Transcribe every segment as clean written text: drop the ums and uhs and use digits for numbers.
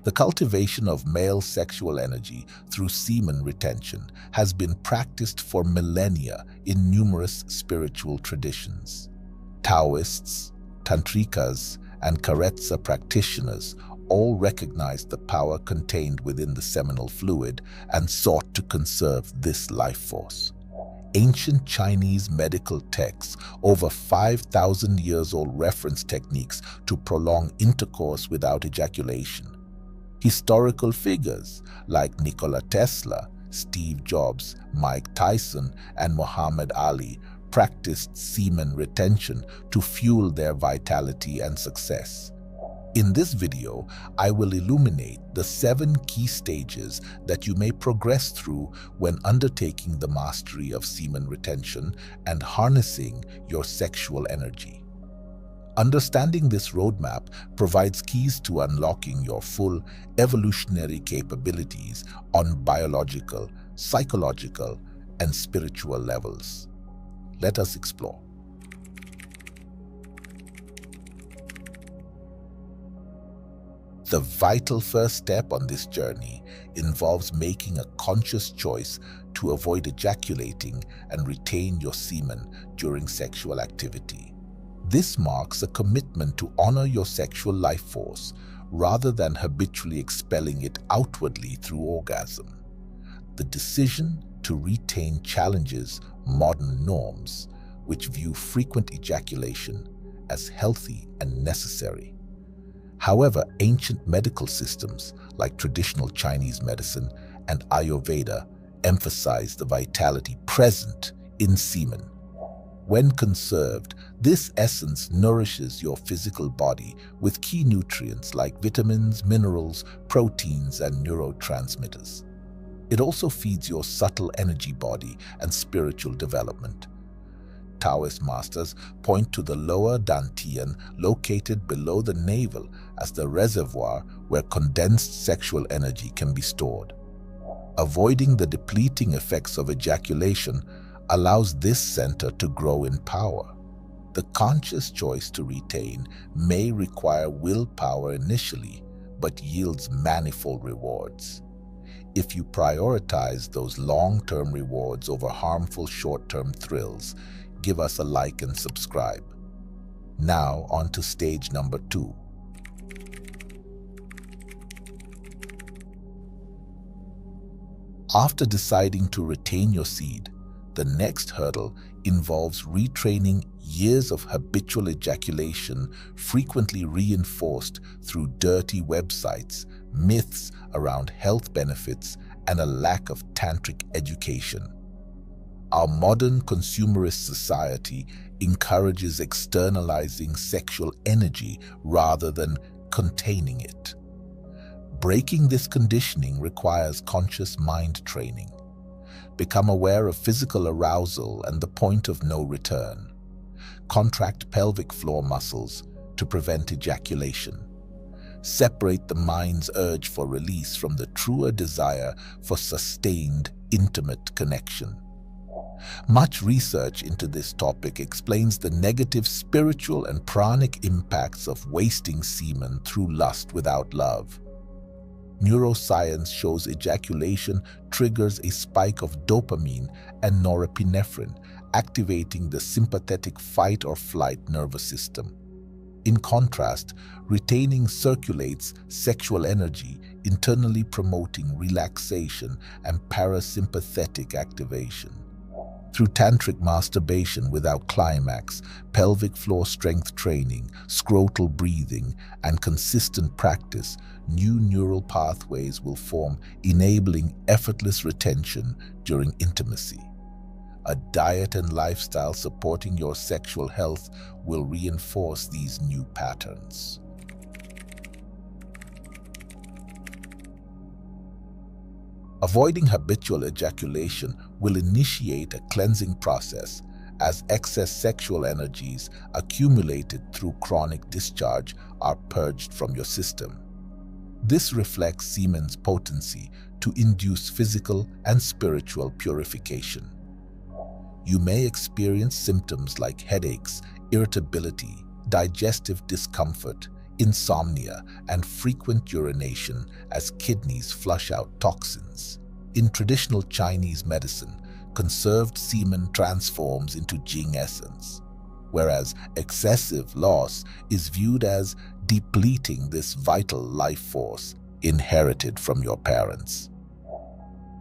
The cultivation of male sexual energy through semen retention has been practiced for millennia in numerous spiritual traditions. Taoists, Tantrikas, and Karetsa practitioners all recognized the power contained within the seminal fluid and sought to conserve this life force. Ancient Chinese medical texts, over 5,000 years old, reference techniques to prolong intercourse without ejaculation. Historical figures like Nikola Tesla, Steve Jobs, Mike Tyson, and Muhammad Ali practiced semen retention to fuel their vitality and success. In this video, I will illuminate the 7 key stages that you may progress through when undertaking the mastery of semen retention and harnessing your sexual energy. Understanding this roadmap provides keys to unlocking your full evolutionary capabilities on biological, psychological, and spiritual levels. Let us explore. The vital first step on this journey involves making a conscious choice to avoid ejaculating and retain your semen during sexual activity. This marks a commitment to honor your sexual life force rather than habitually expelling it outwardly through orgasm. The decision to retain challenges modern norms, which view frequent ejaculation as healthy and necessary. However, ancient medical systems like traditional Chinese medicine and Ayurveda emphasize the vitality present in semen. When conserved, this essence nourishes your physical body with key nutrients like vitamins, minerals, proteins, and neurotransmitters. It also feeds your subtle energy body and spiritual development. Taoist masters point to the lower dantian located below the navel as the reservoir where condensed sexual energy can be stored. Avoiding the depleting effects of ejaculation allows this center to grow in power. The conscious choice to retain may require willpower initially, but yields manifold rewards. If you prioritize those long-term rewards over harmful short-term thrills, give us a like and subscribe. Now on to stage number 2. After deciding to retain your seed, the next hurdle involves retraining years of habitual ejaculation frequently reinforced through dirty websites, myths around health benefits, and a lack of tantric education. Our modern consumerist society encourages externalizing sexual energy rather than containing it. Breaking this conditioning requires conscious mind training. Become aware of physical arousal and the point of no return. Contract pelvic floor muscles to prevent ejaculation. Separate the mind's urge for release from the truer desire for sustained, intimate connection. Much research into this topic explains the negative spiritual and pranic impacts of wasting semen through lust without love. Neuroscience shows ejaculation triggers a spike of dopamine and norepinephrine, activating the sympathetic fight or flight nervous system. In contrast, retaining circulates sexual energy, internally promoting relaxation and parasympathetic activation. Through tantric masturbation without climax, pelvic floor strength training, scrotal breathing, and consistent practice, new neural pathways will form, enabling effortless retention during intimacy. A diet and lifestyle supporting your sexual health will reinforce these new patterns. Avoiding habitual ejaculation will initiate a cleansing process as excess sexual energies accumulated through chronic discharge are purged from your system. This reflects semen's potency to induce physical and spiritual purification. You may experience symptoms like headaches, irritability, digestive discomfort, insomnia, and frequent urination as kidneys flush out toxins. In traditional Chinese medicine, conserved semen transforms into jing essence, whereas excessive loss is viewed as depleting this vital life force inherited from your parents.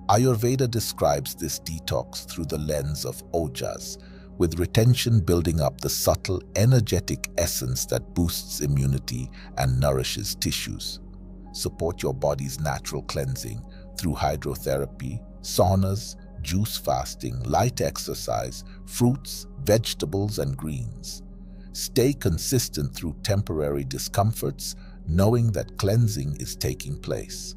Ayurveda describes this detox through the lens of ojas, with retention building up the subtle, energetic essence that boosts immunity and nourishes tissues. Support your body's natural cleansing through hydrotherapy, saunas, juice fasting, light exercise, fruits, vegetables, and greens. Stay consistent through temporary discomforts, knowing that cleansing is taking place.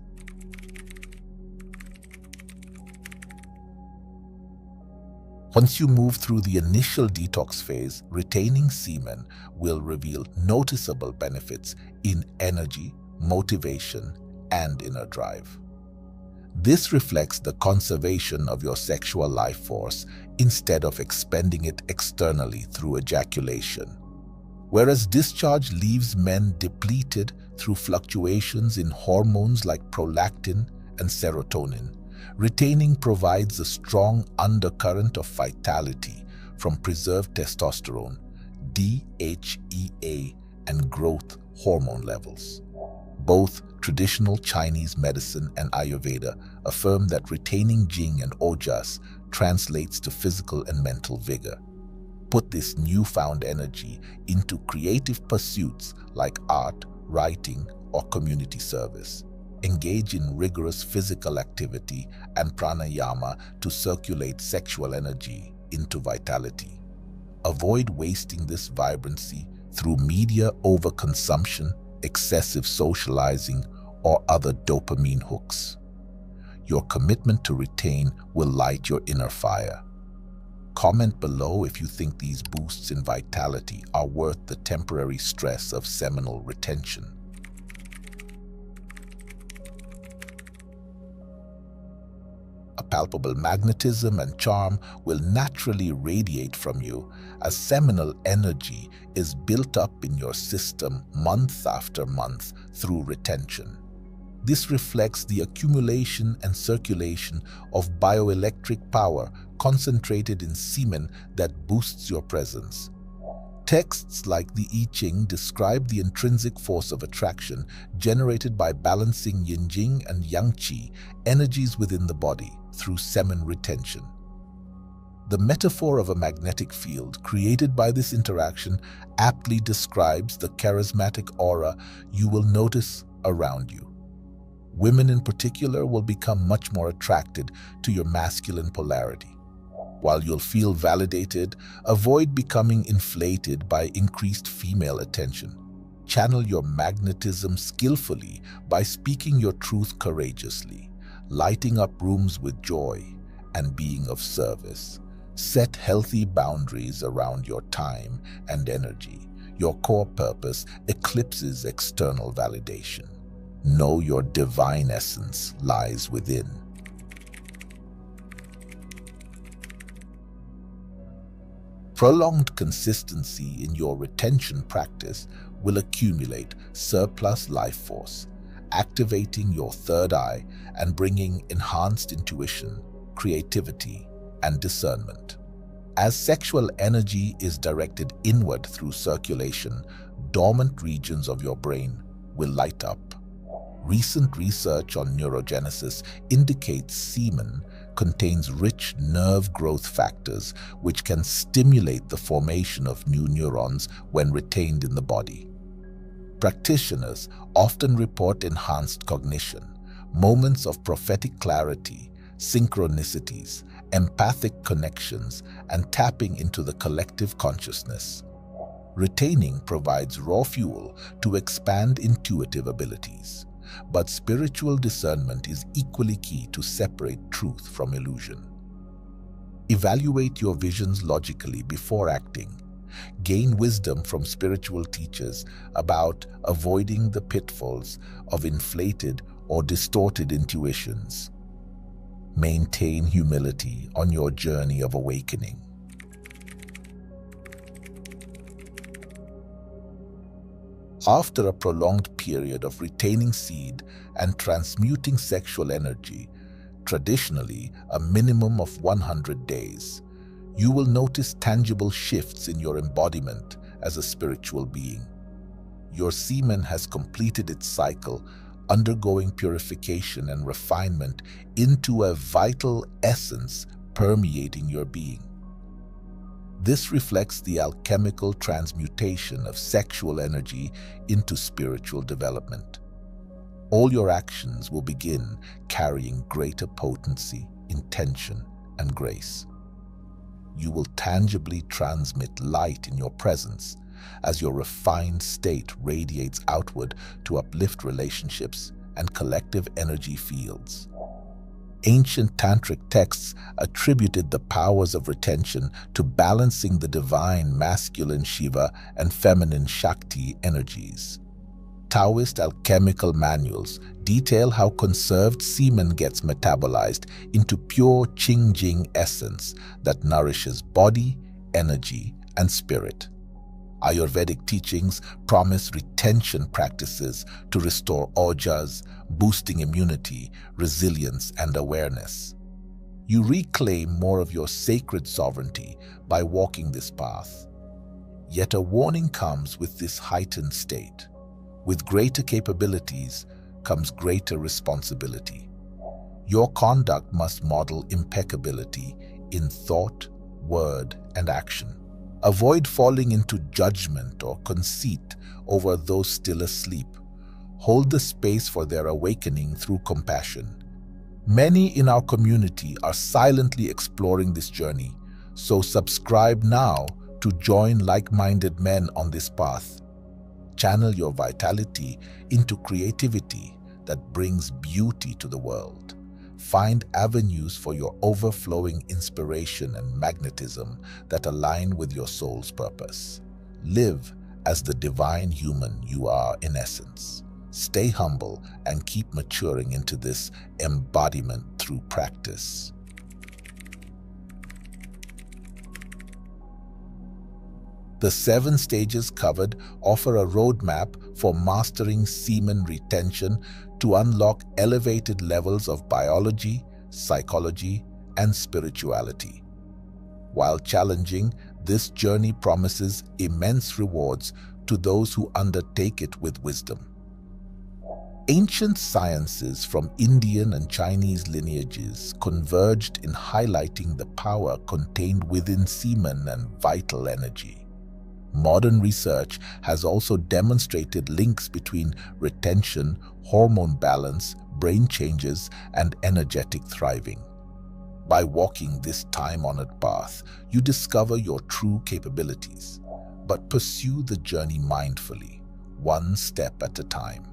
Once you move through the initial detox phase, retaining semen will reveal noticeable benefits in energy, motivation, and inner drive. This reflects the conservation of your sexual life force instead of expending it externally through ejaculation. Whereas discharge leaves men depleted through fluctuations in hormones like prolactin and serotonin, retaining provides a strong undercurrent of vitality from preserved testosterone, DHEA, and growth hormone levels. Both traditional Chinese medicine and Ayurveda affirm that retaining jing and ojas translates to physical and mental vigor. Put this newfound energy into creative pursuits like art, writing, or community service. Engage in rigorous physical activity and pranayama to circulate sexual energy into vitality. Avoid wasting this vibrancy through media overconsumption, excessive socializing, or other dopamine hooks. Your commitment to retain will light your inner fire. Comment below if you think these boosts in vitality are worth the temporary stress of seminal retention. A palpable magnetism and charm will naturally radiate from you as seminal energy is built up in your system month after month through retention. This reflects the accumulation and circulation of bioelectric power concentrated in semen that boosts your presence. Texts like the I Ching describe the intrinsic force of attraction generated by balancing yin-jing and yang-qi energies within the body through semen retention. The metaphor of a magnetic field created by this interaction aptly describes the charismatic aura you will notice around you. Women in particular will become much more attracted to your masculine polarity. While you'll feel validated, avoid becoming inflated by increased female attention. Channel your magnetism skillfully by speaking your truth courageously, lighting up rooms with joy, and being of service. Set healthy boundaries around your time and energy. Your core purpose eclipses external validation. Know your divine essence lies within. Prolonged consistency in your retention practice will accumulate surplus life force, activating your third eye and bringing enhanced intuition, creativity, and discernment. As sexual energy is directed inward through circulation, dormant regions of your brain will light up. Recent research on neurogenesis indicates semen contains rich nerve growth factors which can stimulate the formation of new neurons when retained in the body. Practitioners often report enhanced cognition, moments of prophetic clarity, synchronicities, empathic connections, and tapping into the collective consciousness. Retaining provides raw fuel to expand intuitive abilities. But spiritual discernment is equally key to separate truth from illusion. Evaluate your visions logically before acting. Gain wisdom from spiritual teachers about avoiding the pitfalls of inflated or distorted intuitions. Maintain humility on your journey of awakening. After a prolonged period of retaining seed and transmuting sexual energy, traditionally a minimum of 100 days, you will notice tangible shifts in your embodiment as a spiritual being. Your semen has completed its cycle, undergoing purification and refinement into a vital essence permeating your being. This reflects the alchemical transmutation of sexual energy into spiritual development. All your actions will begin carrying greater potency, intention, and grace. You will tangibly transmit light in your presence as your refined state radiates outward to uplift relationships and collective energy fields. Ancient Tantric texts attributed the powers of retention to balancing the divine masculine Shiva and feminine Shakti energies. Taoist alchemical manuals detail how conserved semen gets metabolized into pure jing essence that nourishes body, energy, and spirit. Ayurvedic teachings promise retention practices to restore ojas, boosting immunity, resilience, and awareness. You reclaim more of your sacred sovereignty by walking this path. Yet a warning comes with this heightened state. With greater capabilities comes greater responsibility. Your conduct must model impeccability in thought, word, and action. Avoid falling into judgment or conceit over those still asleep. Hold the space for their awakening through compassion. Many in our community are silently exploring this journey, so subscribe now to join like-minded men on this path. Channel your vitality into creativity that brings beauty to the world. Find avenues for your overflowing inspiration and magnetism that align with your soul's purpose. Live as the divine human you are in essence. Stay humble and keep maturing into this embodiment through practice. The 7 stages covered offer a roadmap for mastering semen retention to unlock elevated levels of biology, psychology, and spirituality. While challenging, this journey promises immense rewards to those who undertake it with wisdom. Ancient sciences from Indian and Chinese lineages converged in highlighting the power contained within semen and vital energy. Modern research has also demonstrated links between retention, hormone balance, brain changes, and energetic thriving. By walking this time-honored path, you discover your true capabilities, but pursue the journey mindfully, one step at a time.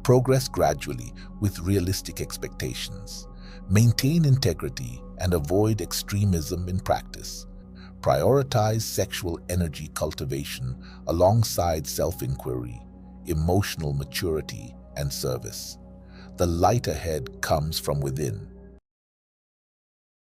Progress gradually with realistic expectations. Maintain integrity and avoid extremism in practice. Prioritize sexual energy cultivation alongside self-inquiry, emotional maturity, and service. The light ahead comes from within,